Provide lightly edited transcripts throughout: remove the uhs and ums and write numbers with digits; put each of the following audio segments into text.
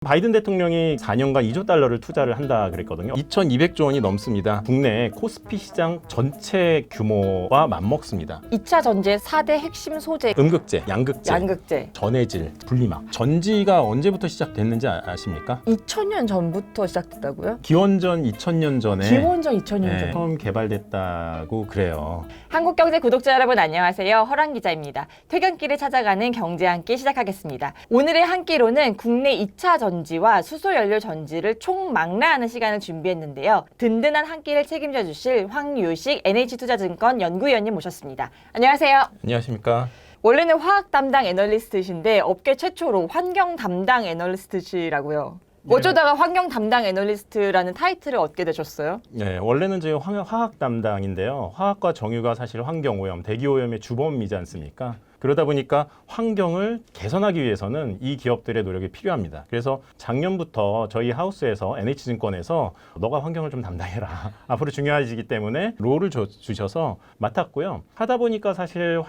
바이든 대통령이 4년간 2조 달러를 투자를 한다 그랬거든요. 2,200조 원이 넘습니다. 국내 코스피 시장 전체 규모와 맞먹습니다. 2차 전지의 4대 핵심 소재. 음극재, 양극재, 양극재. 전해질, 분리막. 전지가 언제부터 시작됐는지 아십니까? 2000년 전부터 시작됐다고요? 기원전 2000년 전에 기원전 2000년 전. 처음 개발됐다고 그래요. 한국경제 구독자 여러분 안녕하세요. 허랑 기자입니다. 퇴근길을 찾아가는 경제 한 끼 시작하겠습니다. 오늘의 한 끼로는 국내 2차 전지와 수소연료 전지를 총망라하는 시간을 준비했는데요. 든든한 한 끼를 책임져 주실 황유식 NH투자증권 연구위원님 모셨습니다. 안녕하세요. 안녕하십니까? 원래는 화학 담당 애널리스트이신데 업계 최초로 환경 담당 애널리스트시라고요. 어쩌다가 환경 담당 애널리스트라는 타이틀을 얻게 되셨어요? 네, 원래는 저희 화학 담당인데요. 화학과 정유가 사실 환경오염, 대기오염의 주범이지 않습니까? 그러다 보니까 환경을 개선하기 위해서는 이 기업들의 노력이 필요합니다. 그래서 작년부터 저희 하우스에서 NH증권에서 너가 환경을 좀 담당해라. 앞으로 중요해지기 때문에 롤을 주셔서 맡았고요. 하다 보니까 사실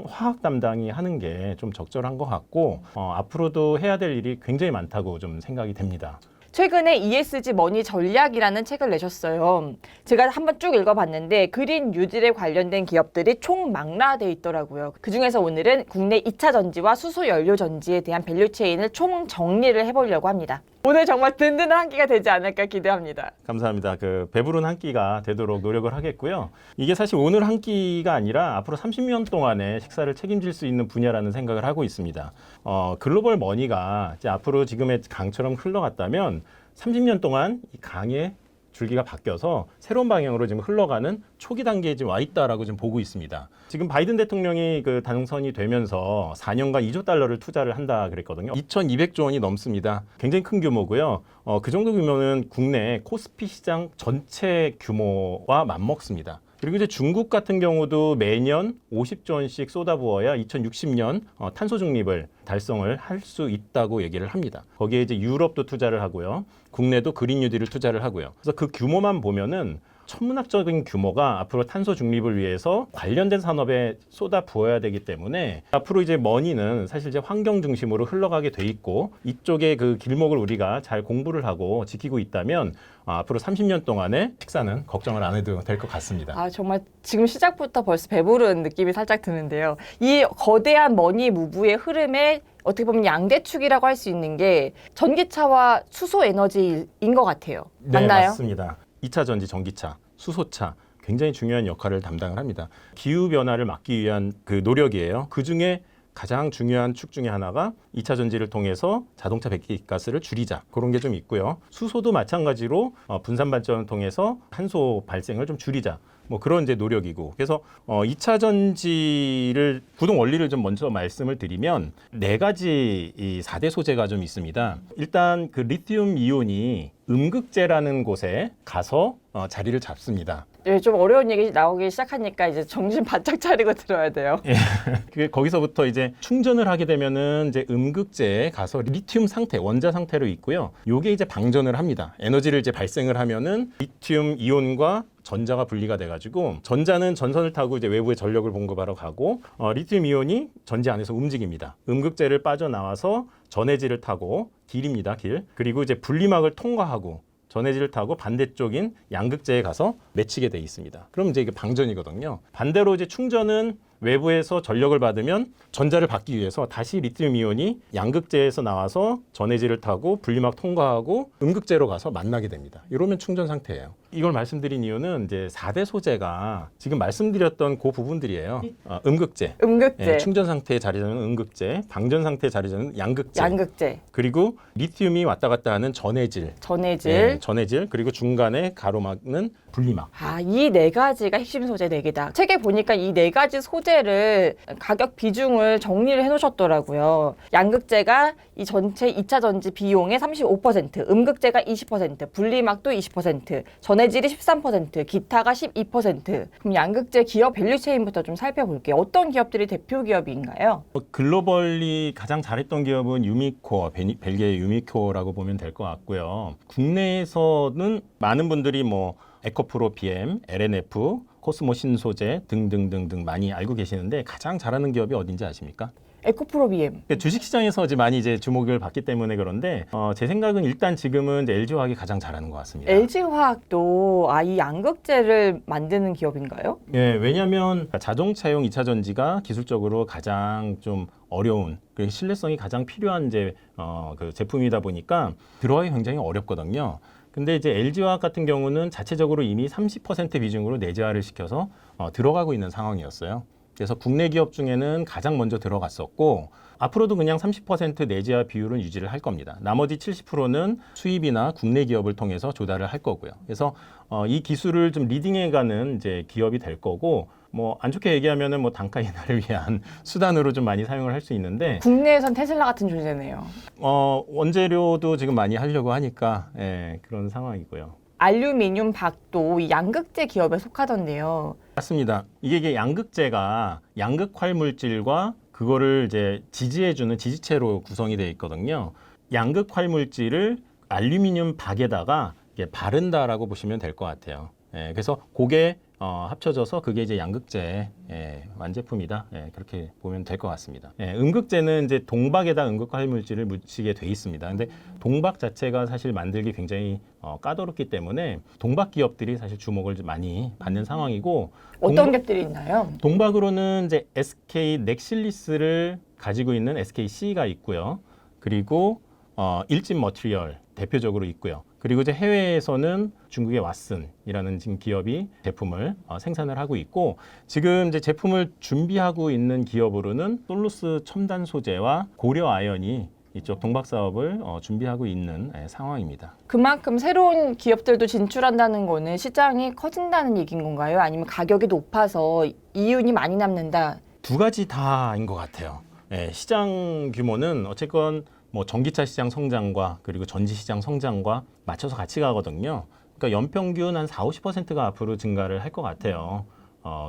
화학 담당이 하는 게 좀 적절한 것 같고 앞으로도 해야 될 일이 굉장히 많다고 좀 생각이 됩니다. 최근에 ESG 머니 전략이라는 책을 내셨어요. 제가 한번 쭉 읽어봤는데 그린 뉴딜에 관련된 기업들이 총망라돼 있더라고요. 그중에서 오늘은 국내 2차 전지와 수소 연료 전지에 대한 밸류체인을 총 정리를 해보려고 합니다. 오늘 정말 든든한 한 끼가 되지 않을까 기대합니다. 감사합니다. 배부른 한 끼가 되도록 노력을 하겠고요. 이게 사실 오늘 한 끼가 아니라 앞으로 30년 동안의 식사를 책임질 수 있는 분야라는 생각을 하고 있습니다. 글로벌 머니가 이제 앞으로 지금의 강처럼 흘러갔다면 30년 동안 이 강의 줄기가 바뀌어서 새로운 방향으로 지금 흘러가는 초기 단계에 지금 와 있다라고 지금 보고 있습니다. 지금 바이든 대통령이 당선이 되면서 4년간 2조 달러를 투자를 한다 그랬거든요. 2,200조 원이 넘습니다. 굉장히 큰 규모고요. 그 정도 규모는 국내 코스피 시장 전체 규모와 맞먹습니다. 그리고 이제 중국 같은 경우도 매년 50조 원씩 쏟아부어야 2060년 탄소 중립을 달성을 할 수 있다고 얘기를 합니다. 거기에 이제 유럽도 투자를 하고요. 국내도 그린 뉴딜을 투자를 하고요. 그래서 그 규모만 보면은 천문학적인 규모가 앞으로 탄소 중립을 위해서 관련된 산업에 쏟아 부어야 되기 때문에 앞으로 이제 머니는 사실 이제 환경 중심으로 흘러가게 돼 있고 이쪽에 그 길목을 우리가 잘 공부를 하고 지키고 있다면 앞으로 30년 동안의 식사는 걱정을 안 해도 될 것 같습니다. 정말 지금 시작부터 벌써 배부른 느낌이 살짝 드는데요. 이 거대한 머니 무브의 흐름에 어떻게 보면 양대축이라고 할 수 있는 게 전기차와 수소 에너지인 것 같아요. 네, 맞나요? 맞습니다. 2차 전지 전기차, 수소차 굉장히 중요한 역할을 담당을 합니다. 기후변화를 막기 위한 그 노력이에요. 그중에 가장 중요한 축 중에 하나가 2차 전지를 통해서 자동차 배기가스를 줄이자. 그런 게 좀 있고요. 수소도 마찬가지로 분산 발전을 통해서 탄소 발생을 좀 줄이자. 그런 이제 노력이고. 그래서 2차 전지를 구동 원리를 좀 먼저 말씀을 드리면 네 가지 이 4대 소재가 좀 있습니다. 일단 그 리튬 이온이 음극재라는 곳에 가서 자리를 잡습니다. 네, 좀 어려운 얘기 나오기 시작하니까 이제 정신 바짝 차리고 들어야 돼요. 거기서부터 이제 충전을 하게 되면은 이제 음극재에 가서 리튬 상태, 원자 상태로 있고요. 요게 이제 방전을 합니다. 에너지를 이제 발생을 하면은 리튬 이온과 전자가 분리가 돼가지고 전자는 전선을 타고 이제 외부에 전력을 공급하러 가고 리튬 이온이 전지 안에서 움직입니다. 음극재를 빠져나와서 전해질을 타고 길입니다. 길. 그리고 이제 분리막을 통과하고 전해질을 타고 반대쪽인 양극재에 가서 맺히게 돼 있습니다. 그럼 이제 이게 방전이거든요. 반대로 이제 충전은 외부에서 전력을 받으면 전자를 받기 위해서 다시 리튬 이온이 양극재에서 나와서 전해질을 타고 분리막 통과하고 음극재로 가서 만나게 됩니다. 이러면 충전 상태예요. 이걸 말씀드린 이유는 이제 4대 소재가 지금 말씀드렸던 그 부분들이에요. 음극재. 음극재. 충전 상태에 자리 잡는 음극재, 방전 상태에 자리 잡는 양극재. 양극재. 그리고 리튬이 왔다 갔다 하는 전해질. 전해질. 그리고 중간에 가로막는 분리막. 이 네 가지가 핵심 소재 4개다. 책에 보니까 이 네 가지 소재를 가격 비중을 정리를 해놓으셨더라고요. 양극재가 이 전체 2차 전지 비용의 35%, 음극재가 20%, 분리막도 20%, 전해질이 13%, 기타가 12%. 그럼 양극재 기업 밸류체인부터 좀 살펴볼게요. 어떤 기업들이 대표 기업인가요? 글로벌리 가장 잘했던 기업은 유미코어, 벨기에의 유미코어라고 보면 될 것 같고요. 국내에서는 많은 분들이 에코프로 BM, LNF, 코스모 신소재 등등등등 많이 알고 계시는데 가장 잘하는 기업이 어딘지 아십니까? 에코프로 BM. 그러니까 주식시장에서 이제 많이 이제 주목을 받기 때문에 그런데 제 생각은 일단 지금은 이제 LG화학이 가장 잘하는 것 같습니다. LG화학도 이 양극재를 만드는 기업인가요? 예, 왜냐하면 자동차용 2차 전지가 기술적으로 가장 좀 어려운 그리고 신뢰성이 가장 필요한 이제 그 제품이다 보니까 들어가기 굉장히 어렵거든요. 근데 이제 LG화학 같은 경우는 자체적으로 이미 30% 비중으로 내재화를 시켜서 들어가고 있는 상황이었어요. 그래서 국내 기업 중에는 가장 먼저 들어갔었고 앞으로도 그냥 30% 내재화 비율은 유지를 할 겁니다. 나머지 70%는 수입이나 국내 기업을 통해서 조달을 할 거고요. 그래서 이 기술을 좀 리딩해가는 이제 기업이 될 거고 뭐 안 좋게 얘기하면은 뭐 단가 인하를 위한 수단으로 좀 많이 사용을 할 수 있는데 국내에선 테슬라 같은 존재네요. 원재료도 지금 많이 하려고 하니까 그런 상황이고요. 알루미늄 박도 이 양극재 기업에 속하던데요. 맞습니다. 이게 양극재가 양극활 물질과 그거를 이제 지지해주는 지지체로 구성이 되어 있거든요. 양극활 물질을 알루미늄 박에다가 이게 바른다라고 보시면 될 것 같아요. 그래서 그게 합쳐져서 그게 이제 양극재 완제품이다. 그렇게 보면 될 것 같습니다. 음극재는 이제 동박에다 음극활 물질을 묻히게 돼 있습니다. 근데 동박 자체가 사실 만들기 굉장히 까다롭기 때문에 동박 기업들이 사실 주목을 좀 많이 받는 상황이고 어떤 기업들이 있나요? 동박으로는 이제 SK 넥실리스를 가지고 있는 SKC가 있고요. 그리고 일진 머티리얼 대표적으로 있고요. 그리고 이제 해외에서는 중국의 왓슨이라는 지금 기업이 제품을 생산을 하고 있고 지금 이제 제품을 준비하고 있는 기업으로는 솔루스 첨단 소재와 고려 아연이 이쪽 동박 사업을 준비하고 있는 상황입니다. 그만큼 새로운 기업들도 진출한다는 거는 시장이 커진다는 얘기인 건가요? 아니면 가격이 높아서 이윤이 많이 남는다? 두 가지 다인 것 같아요. 시장 규모는 어쨌건 뭐 전기차 시장 성장과 그리고 전지 시장 성장과 맞춰서 같이 가거든요. 그러니까 연평균 한 40~50%가 앞으로 증가를 할 것 같아요.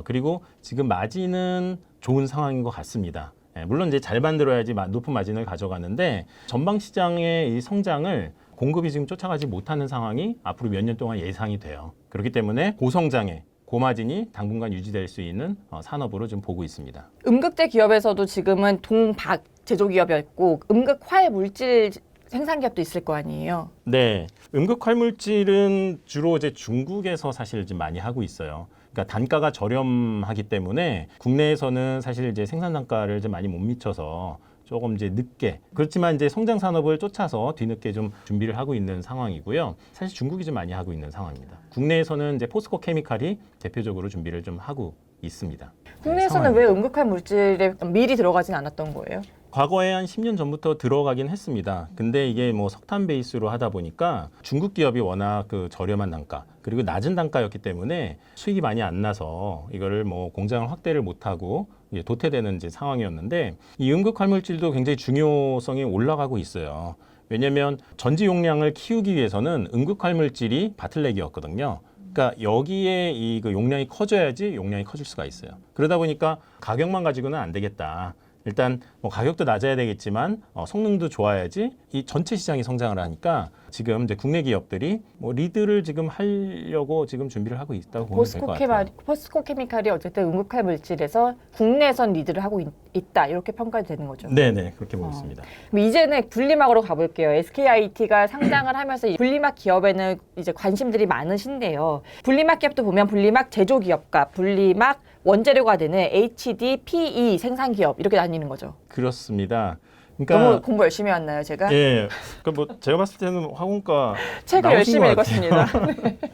그리고 지금 마진은 좋은 상황인 것 같습니다. 물론 이제 잘 만들어야지 높은 마진을 가져가는데 전방 시장의 이 성장을 공급이 지금 쫓아가지 못하는 상황이 앞으로 몇 년 동안 예상이 돼요. 그렇기 때문에 고성장에 고마진이 당분간 유지될 수 있는 산업으로 좀 보고 있습니다. 음극재 기업에서도 지금은 동박 제조기업이었고 음극활 물질 생산 기업도 있을 거 아니에요. 네, 음극활 물질은 주로 이제 중국에서 사실 좀 많이 하고 있어요. 그러니까 단가가 저렴하기 때문에 국내에서는 사실 이제 생산 단가를 좀 많이 못 미쳐서 조금 이제 늦게 그렇지만 이제 성장 산업을 쫓아서 뒤늦게 좀 준비를 하고 있는 상황이고요. 사실 중국이 좀 많이 하고 있는 상황입니다. 국내에서는 이제 포스코 케미칼이 대표적으로 준비를 좀 하고 있습니다. 국내에서는 왜 음극활 물질에 미리 들어가진 않았던 거예요? 과거에 한 10년 전부터 들어가긴 했습니다. 근데 이게 뭐 석탄 베이스로 하다 보니까 중국 기업이 워낙 그 저렴한 단가 그리고 낮은 단가였기 때문에 수익이 많이 안 나서 이거를 뭐 공장을 확대를 못하고 이제 도태되는 이제 상황이었는데 이 음극활 물질도 굉장히 중요성이 올라가고 있어요. 왜냐하면 전지 용량을 키우기 위해서는 음극활 물질이 바틀렉이었거든요. 그러니까 여기에 이 그 용량이 커져야지 용량이 커질 수가 있어요. 그러다 보니까 가격만 가지고는 안 되겠다. 일단 뭐 가격도 낮아야 되겠지만 성능도 좋아야지 이 전체 시장이 성장을 하니까 지금 이제 국내 기업들이 뭐 리드를 지금 하려고 지금 준비를 하고 있다고 보면 될 것 같아요. 포스코 케미칼이 어쨌든 음극활 물질에서 국내에선 리드를 하고 있다 이렇게 평가가 되는 거죠. 네네 그렇게 보고 있습니다. 그럼 이제는 분리막으로 가볼게요. SKIT가 상장을 하면서 이 분리막 기업에는 이제 관심들이 많으신데요. 분리막 기업도 보면 분리막 제조기업과 분리막 원재료가 되는 HDPE 생산기업 이렇게 나뉘는 거죠. 그렇습니다. 그러니까 너무 공부 열심히 했나요, 제가? 예, 그러니까 뭐 제가 봤을 때는 화공과 책을 나오신 열심히 것 같아요. 읽었습니다.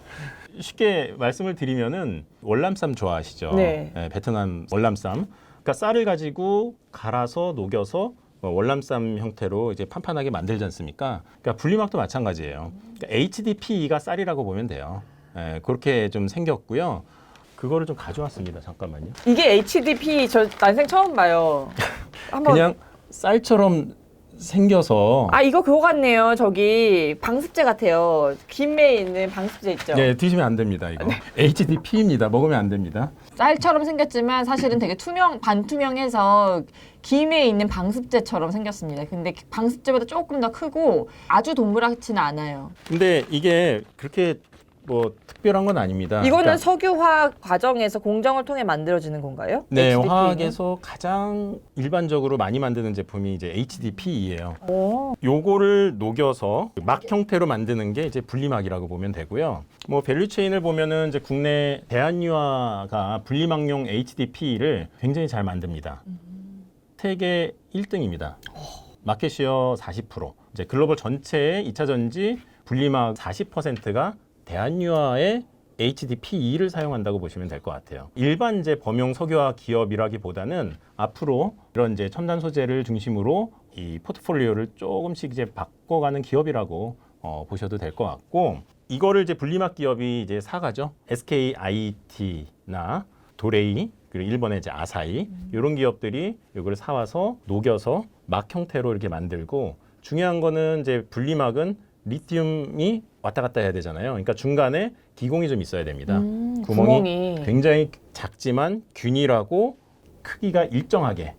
쉽게 말씀을 드리면은 월남쌈 좋아하시죠? 네. 베트남 월남쌈. 그러니까 쌀을 가지고 갈아서 녹여서 월남쌈 형태로 이제 판판하게 만들지 않습니까? 그러니까 분리막도 마찬가지예요. 그러니까 HDPE가 쌀이라고 보면 돼요. 그렇게 좀 생겼고요. 그거를 좀 가져왔습니다. 잠깐만요. 이게 HDPE 저 난생 처음 봐요. 한번 그냥 쌀처럼 생겨서 이거 그거 같네요. 저기 방습제 같아요. 김매에 있는 방습제 있죠. 네, 드시면 안 됩니다. 이거 HDP입니다. 먹으면 안 됩니다. 쌀처럼 생겼지만 사실은 되게 반투명해서 김에 있는 방습제처럼 생겼습니다. 근데 방습제보다 조금 더 크고 아주 동그랗지는 않아요. 근데 이게 그렇게 뭐 특별한 건 아닙니다. 이거는 그러니까 석유화학 과정에서 공정을 통해 만들어지는 건가요? 네, HDPE 는? 화학에서 가장 일반적으로 많이 만드는 제품이 이제 HDPE예요. 오. 요거를 녹여서 막 형태로 만드는 게 이제 분리막이라고 보면 되고요. 뭐 밸류체인을 보면은 이제 국내 대한유화가 분리막용 HDPE를 굉장히 잘 만듭니다. 세계 1등입니다. 마켓시어 40%. 이제 글로벌 전체의 2차 전지 분리막 40%가 대한유화의 HDPE를 사용한다고 보시면 될 것 같아요. 일반 이제 범용 석유화 기업이라기보다는 앞으로 이런 이제 첨단 소재를 중심으로 이 포트폴리오를 조금씩 이제 바꿔가는 기업이라고 보셔도 될 것 같고, 이거를 이제 분리막 기업이 이제 사가죠. SKIT나 도레이, 그리고 일본의 이제 아사히, 이런 기업들이 이걸 사와서 녹여서 막 형태로 이렇게 만들고, 중요한 거는 이제 분리막은 리튬이 왔다 갔다 해야 되잖아요. 그러니까 중간에 기공이 좀 있어야 됩니다. 구멍이 굉장히 작지만 균일하고 크기가 일정하게,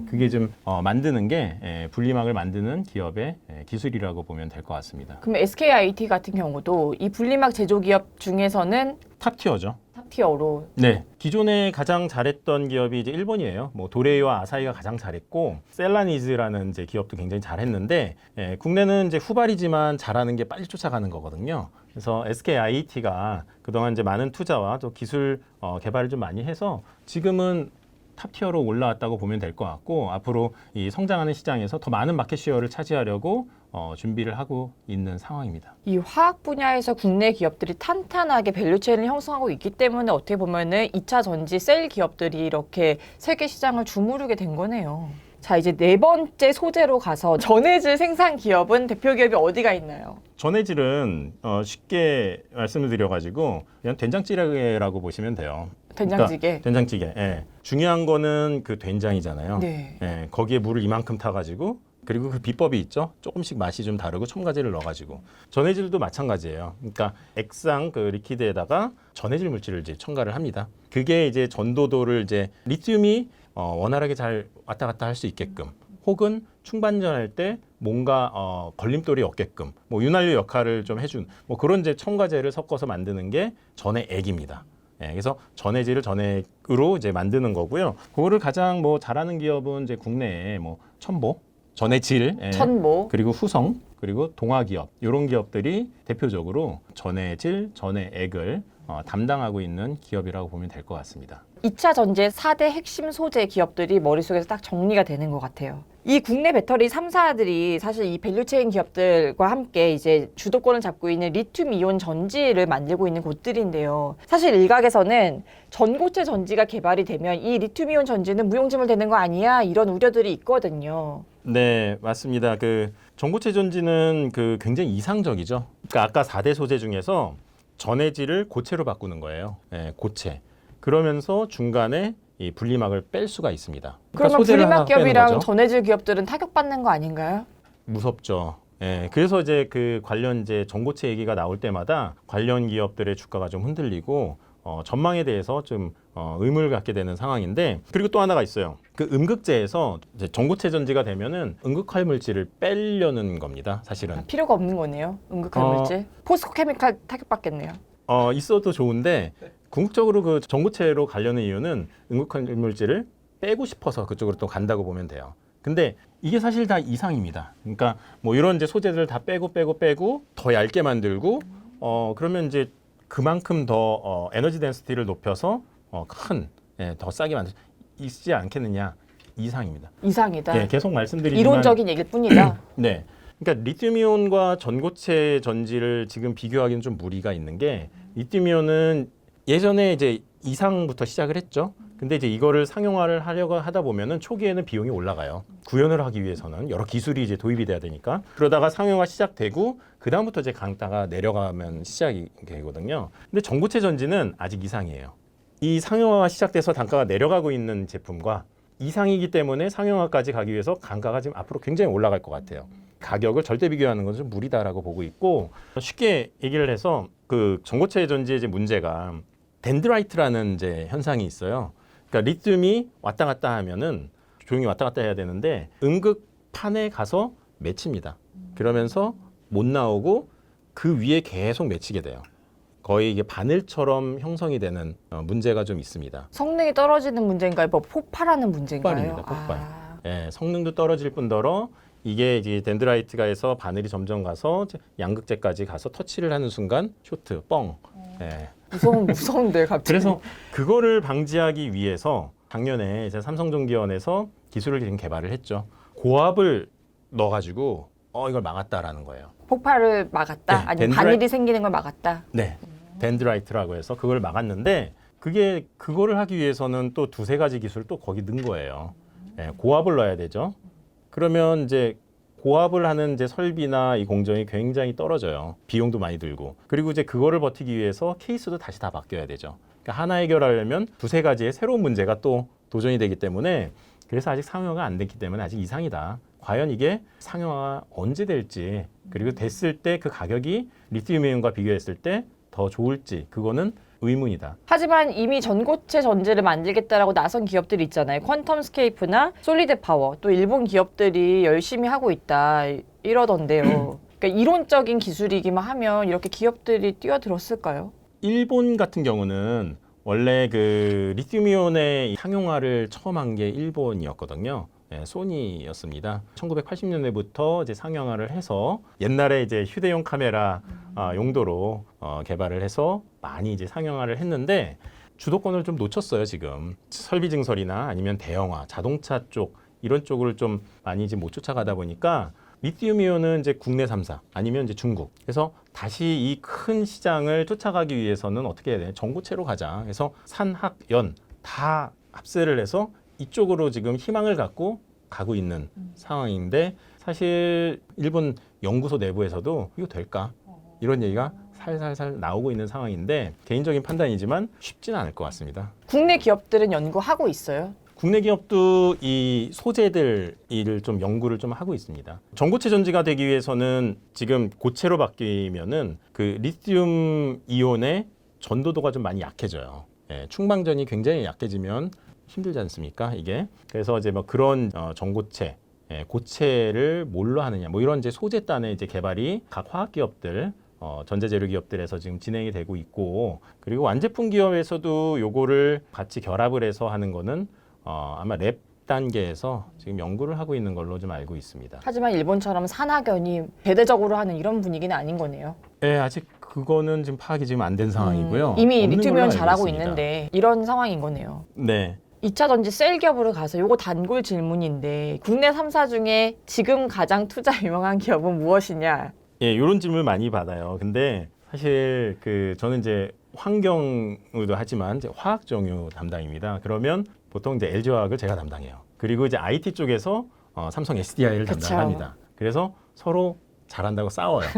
그게 좀 만드는 게 분리막을 만드는 기업의 기술이라고 보면 될 것 같습니다. 그럼 SKIT 같은 경우도 이 분리막 제조 기업 중에서는 탑티어죠. 탑티어로. 네, 기존에 가장 잘했던 기업이 이제 일본이에요. 뭐 도레이와 아사히가 가장 잘했고, 셀라니즈라는 이제 기업도 굉장히 잘했는데, 국내는 이제 후발이지만 잘하는 게 빨리 쫓아가는 거거든요. 그래서 SKIT가 그동안 이제 많은 투자와 또 기술 개발을 좀 많이 해서 지금은 탑티어로 올라왔다고 보면 될 것 같고, 앞으로 이 성장하는 시장에서 더 많은 마켓시어를 차지하려고 준비를 하고 있는 상황입니다. 이 화학 분야에서 국내 기업들이 탄탄하게 밸류체인을 형성하고 있기 때문에 어떻게 보면은 2차 전지 셀 기업들이 이렇게 세계 시장을 주무르게 된 거네요. 자, 이제 네 번째 소재로 가서 전해질 생산 기업은 대표 기업이 어디가 있나요? 전해질은 쉽게 말씀을 드려가지고 그냥 된장찌개라고 보시면 돼요. 된장찌개. 그러니까 된장찌개. 예. 중요한 거는 그 된장이잖아요. 네. 예. 거기에 물을 이만큼 타가지고, 그리고 그 비법이 있죠. 조금씩 맛이 좀 다르고 첨가제를 넣어가지고. 전해질도 마찬가지예요. 그러니까 액상 그 리퀴드에다가 전해질 물질을 이제 첨가를 합니다. 그게 이제 전도도를 이제 리튬이 원활하게 잘 왔다 갔다 할 수 있게끔, 혹은 충반전할 때 뭔가 걸림돌이 없게끔 뭐 윤활유 역할을 좀 해준 뭐 그런 이제 첨가제를 섞어서 만드는 게 전해액입니다. 예, 그래서 전해질을 전해으로 이제 만드는 거고요. 그거를 가장 뭐 잘하는 기업은 이제 국내에 뭐 첨보, 전해질, 천모. 그리고 후성, 그리고 동아기업, 이런 기업들이 대표적으로 전해질, 전해액을 담당하고 있는 기업이라고 보면 될 것 같습니다. 2차 전지의 4대 핵심 소재 기업들이 머릿속에서 딱 정리가 되는 것 같아요. 이 국내 배터리 3사들이 사실 이 밸류체인 기업들과 함께 이제 주도권을 잡고 있는 리튬 이온 전지를 만들고 있는 곳들인데요. 사실 일각에서는 전고체 전지가 개발이 되면 이 리튬 이온 전지는 무용지물 되는 거 아니야? 이런 우려들이 있거든요. 네, 맞습니다. 그 전고체 전지는 그 굉장히 이상적이죠. 그러니까 아까 4대 소재 중에서 전해질을 고체로 바꾸는 거예요. 네, 고체. 그러면서 중간에 이 분리막을 뺄 수가 있습니다. 그러면 소재를 분리막 하나 빼는 기업이랑 거죠. 전해질 기업들은 타격받는 거 아닌가요? 무섭죠. 예, 그래서 이제 그 관련 이제 전고체 얘기가 나올 때마다 관련 기업들의 주가가 좀 흔들리고 전망에 대해서 좀 의문을 갖게 되는 상황인데, 그리고 또 하나가 있어요. 그 음극재에서 이제 전고체 전지가 되면은 음극할 물질을 빼려는 겁니다. 사실은 필요가 없는 거네요. 음극할 물질. 포스코 케미칼 타격받겠네요. 있어도 좋은데 궁극적으로 그 전고체로 가려는 이유는 음극할 물질을 빼고 싶어서 그쪽으로 또 간다고 보면 돼요. 근데 이게 사실 다 이상입니다. 그러니까 뭐 이런 이제 소재들을 다 빼고 더 얇게 만들고 그러면 이제 그만큼 더 에너지 덴시티를 높여서 더 싸게 만들 수 있지 않겠느냐, 이상입니다. 이상이다. 네, 계속 말씀드리지만 이론적인 얘기일 뿐이다. 네. 그러니까 리튬이온과 전고체 전지를 지금 비교하기는 좀 무리가 있는 게, 리튬이온은 예전에 이제 이상부터 시작을 했죠. 근데 이제 이거를 상용화를 하려고 하다 보면은 초기에는 비용이 올라가요. 구현을 하기 위해서는 여러 기술이 이제 도입이 돼야 되니까. 그러다가 상용화 시작되고 그다음부터 이제 강가가 내려가면 시작이 되거든요. 근데 전고체 전지는 아직 이상이에요. 이 상용화가 시작돼서 단가가 내려가고 있는 제품과 이상이기 때문에 상용화까지 가기 위해서 단가가 지금 앞으로 굉장히 올라갈 것 같아요. 가격을 절대 비교하는 것은 좀 무리다라고 보고 있고, 쉽게 얘기를 해서 그 전고체 전지의 이제 문제가 덴드라이트라는 이제 현상이 있어요. 그러니까 리튬이 왔다 갔다 하면은 조용히 왔다 갔다 해야 되는데 음극판에 가서 맺힙니다. 그러면서 못 나오고 그 위에 계속 맺히게 돼요. 거의 이게 바늘처럼 형성이 되는 문제가 좀 있습니다. 성능이 떨어지는 문제인가요? 뭐 폭발하는 문제인가요? 폭발입니다. 폭발. 아. 예, 성능도 떨어질 뿐더러 이게 이제 덴드라이트가 해서 바늘이 점점 가서 양극재까지 가서 터치를 하는 순간 쇼트, 뻥. 예. 무서운데 갑자기. 그래서 그거를 방지하기 위해서 작년에 이제 삼성전기원에서 기술을 지금 개발을 했죠. 고압을 넣어가지고 이걸 막았다라는 거예요. 폭발을 막았다? 네, 아니면 바늘이 생기는 걸 막았다? 네, 덴드라이트라고 해서 그걸 막았는데 그거를 하기 위해서는 또 두세 가지 기술을 또 거기 넣은 거예요. 네, 고압을 넣어야 되죠. 그러면 이제 고압을 하는 이제 설비나 이 공정이 굉장히 떨어져요. 비용도 많이 들고. 그리고 이제 그거를 버티기 위해서 케이스도 다시 다 바뀌어야 되죠. 그러니까 하나 해결하려면 두세 가지의 새로운 문제가 또 도전이 되기 때문에 그래서 아직 상용화가 안 됐기 때문에 아직 이상이다. 과연 이게 상용화가 언제 될지 그리고 됐을 때 그 가격이 리튬이온과 비교했을 때 더 좋을지 그거는 의문이다. 하지만 이미 전고체 전지를 만들겠다라고 나선 기업들이 있잖아요. 퀀텀스케이프나 솔리드파워, 또 일본 기업들이 열심히 하고 있다 이러던데요. 그러니까 이론적인 기술이기만 하면 이렇게 기업들이 뛰어들었을까요? 일본 같은 경우는 원래 그 리튬이온의 상용화를 처음 한 게 일본이었거든요. 네, 소니였습니다. 1980년대부터 이제 상용화를 해서 옛날에 이제 휴대용 카메라 용도로 개발을 해서 많이 이제 상용화를 했는데 주도권을 좀 놓쳤어요, 지금. 설비 증설이나 아니면 대형화, 자동차 쪽 이런 쪽을 좀 많이 이제 못 쫓아가다 보니까 리튬이온은 이제 국내 3사 아니면 이제 중국. 그래서 다시 이 큰 시장을 쫓아가기 위해서는 어떻게 해야 되냐? 전고체로 가자. 그래서 산, 학, 연 다 합세를 해서 이쪽으로 지금 희망을 갖고 가고 있는 상황인데 사실 일본 연구소 내부에서도 이거 될까? 이런 얘기가 살살살 나오고 있는 상황인데 개인적인 판단이지만 쉽지는 않을 것 같습니다. 국내 기업들은 연구하고 있어요. 국내 기업도 이 소재들 일을 좀 연구를 좀 하고 있습니다. 전고체 전지가 되기 위해서는 지금 고체로 바뀌면은 그 리튬 이온의 전도도가 좀 많이 약해져요. 예, 충방전이 굉장히 약해지면 힘들지 않습니까? 이게 그래서 이제 뭐 그런 전고체, 고체를 뭘로 하느냐, 뭐 이런 이제 소재단의 이제 개발이 각 화학 기업들, 전자재료 기업들에서 지금 진행이 되고 있고, 그리고 완제품 기업에서도 요거를 같이 결합을 해서 하는 거는 아마 랩 단계에서 지금 연구를 하고 있는 걸로 좀 알고 있습니다. 하지만 일본처럼 산학연이 대대적으로 하는 이런 분위기는 아닌 거네요. 네, 아직 그거는 지금 파악이 지금 안 된 상황이고요. 이미 없는 걸로 리튬이온 알고 잘하고 있습니다. 있는데 이런 상황인 거네요. 네. 2차 전지 셀 기업으로 가서 요거 단골 질문인데 국내 3사 중에 지금 가장 투자 유명한 기업은 무엇이냐? 예, 이런 질문을 많이 받아요. 근데 사실 저는 이제 환경도 하지만 이제 화학 정유 담당입니다. 그러면 보통 이제 LG화학을 제가 담당해요. 그리고 이제 IT 쪽에서 삼성 SDI를 그쵸. 담당합니다. 그래서 서로 잘한다고 싸워요.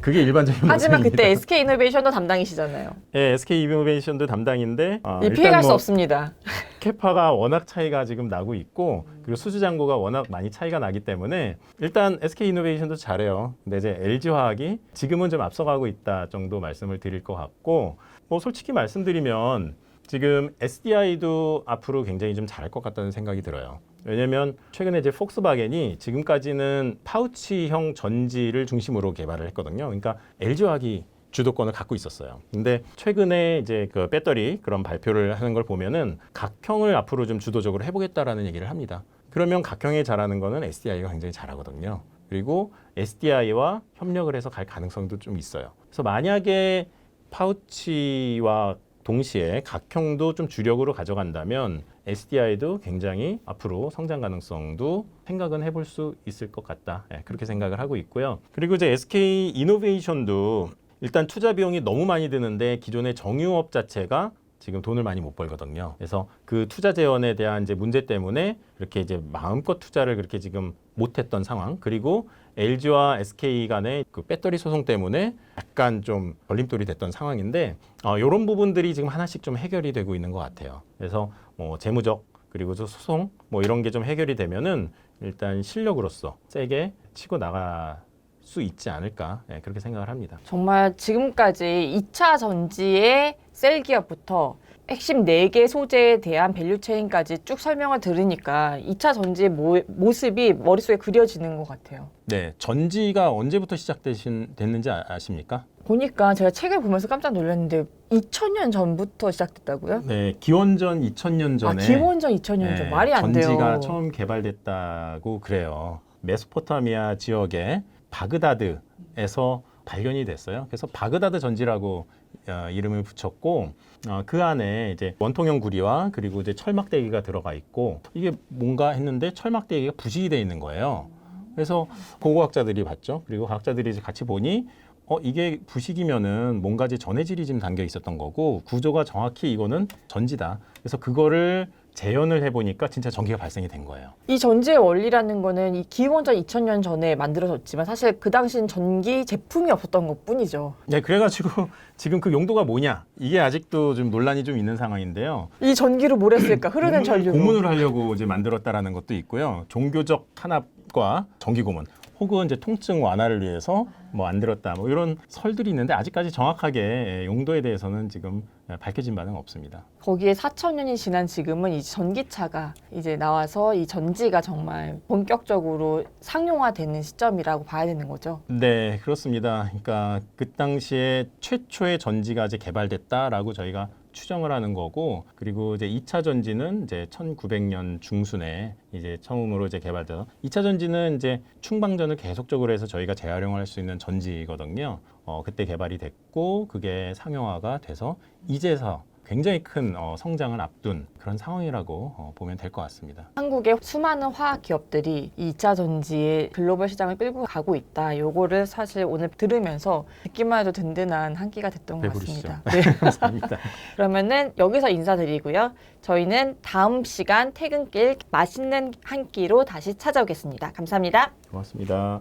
그게 일반적인 하지만 모습입니다. 그때 SK이노베이션도 담당이시잖아요. 예, SK이노베이션도 담당인데 이 피해갈 수 없습니다. 캐파가 워낙 차이가 지금 나고 있고 그리고 수주잔고가 워낙 많이 차이가 나기 때문에 일단 SK이노베이션도 잘해요. 근데 이제 LG화학이 지금은 좀 앞서가고 있다 정도 말씀을 드릴 것 같고 뭐 솔직히 말씀드리면 지금 SDI도 앞으로 굉장히 좀 잘할 것 같다는 생각이 들어요. 왜냐면 최근에 이제 폭스바겐이 지금까지는 파우치형 전지를 중심으로 개발을 했거든요. 그러니까 LG화학이 주도권을 갖고 있었어요. 근데 최근에 이제 그 배터리 그런 발표를 하는 걸 보면은 각형을 앞으로 좀 주도적으로 해보겠다라는 얘기를 합니다. 그러면 각형에 잘하는 거는 SDI가 굉장히 잘하거든요. 그리고 SDI와 협력을 해서 갈 가능성도 좀 있어요. 그래서 만약에 파우치와 동시에 각형도 좀 주력으로 가져간다면 SDI도 굉장히 앞으로 성장 가능성도 생각은 해볼 수 있을 것 같다. 그렇게 생각을 하고 있고요. 그리고 이제 SK 이노베이션도 일단 투자 비용이 너무 많이 드는데 기존의 정유업 자체가 지금 돈을 많이 못 벌거든요. 그래서 그 투자 재원에 대한 이제 문제 때문에 이렇게 이제 마음껏 투자를 그렇게 지금 못했던 상황. 그리고 LG와 SK 간의 그 배터리 소송 때문에 약간 좀 걸림돌이 됐던 상황인데 이런 부분들이 지금 하나씩 좀 해결이 되고 있는 것 같아요. 그래서 뭐 재무적 그리고 소송 뭐 이런 게 좀 해결이 되면은 일단 실력으로서 세게 치고 나갈 수 있지 않을까 그렇게 생각을 합니다. 정말 지금까지 2차 전지의 셀 기업부터 핵심 4개 소재에 대한 밸류체인까지 쭉 설명을 들으니까 2차 전지의 모습이 머릿속에 그려지는 것 같아요. 네, 전지가 언제부터 시작됐는지 아십니까? 보니까 제가 책을 보면서 깜짝 놀랐는데 2000년 전부터 시작됐다고요? 네, 기원전 2000년 전에 기원전 2000년 전 말이 안 돼요. 전지가 처음 개발됐다고 그래요. 메소포타미아 지역의 바그다드에서 발견이 됐어요. 그래서 바그다드 전지라고 이름을 붙였고 그 안에 이제 원통형 구리와 그리고 이제 철막대기가 들어가 있고 이게 뭔가 했는데 철막대기가 부식이 돼 있는 거예요. 그래서 고고학자들이 봤죠. 그리고 과학자들이 이제 같이 보니 이게 부식이면은 뭔가 이제 전해질이 지금 담겨 있었던 거고 구조가 정확히 이거는 전지다. 그래서 그거를 재현을 해보니까 진짜 전기가 발생이 된 거예요. 이 전지의 원리라는 거는 이 기원전 2000년 전에 만들어졌지만 사실 그 당시엔 전기 제품이 없었던 것 뿐이죠. 네, 그래가지고 지금 그 용도가 뭐냐 이게 아직도 좀 논란이 좀 있는 상황인데요. 이 전기로 뭘 했을까? 흐르는 전류로. 고문을 하려고 이제 만들었다라는 것도 있고요. 종교적 탄압과 전기 고문 혹은 이제 통증 완화를 위해서 뭐 만들었다 뭐 이런 설들이 있는데 아직까지 정확하게 용도에 대해서는 지금 밝혀진 바는 없습니다. 거기에 4000년이 지난 지금은 이 전기차가 이제 나와서 이 전지가 정말 본격적으로 상용화되는 시점이라고 봐야 되는 거죠. 네, 그렇습니다. 그러니까 그 당시에 최초의 전지가 이제 개발됐다라고 저희가 추정을 하는 거고, 그리고 이제 2차 전지는 이제 1900년 중순에 이제 처음으로 이제 개발돼서 2차 전지는 이제 충방전을 계속적으로 해서 저희가 재활용할 수 있는 전지거든요. 그때 개발이 됐고 그게 상용화가 돼서 이제서 굉장히 큰 성장을 앞둔 그런 상황이라고 보면 될 것 같습니다. 한국의 수많은 화학 기업들이 이 2차 전지의 글로벌 시장을 끌고 가고 있다. 요거를 사실 오늘 들으면서 듣기만 해도 든든한 한 끼가 됐던 것 배부르시죠? 같습니다. 네. 감사합니다. 그러면은 여기서 인사드리고요. 저희는 다음 시간 퇴근길 맛있는 한 끼로 다시 찾아오겠습니다. 감사합니다. 고맙습니다.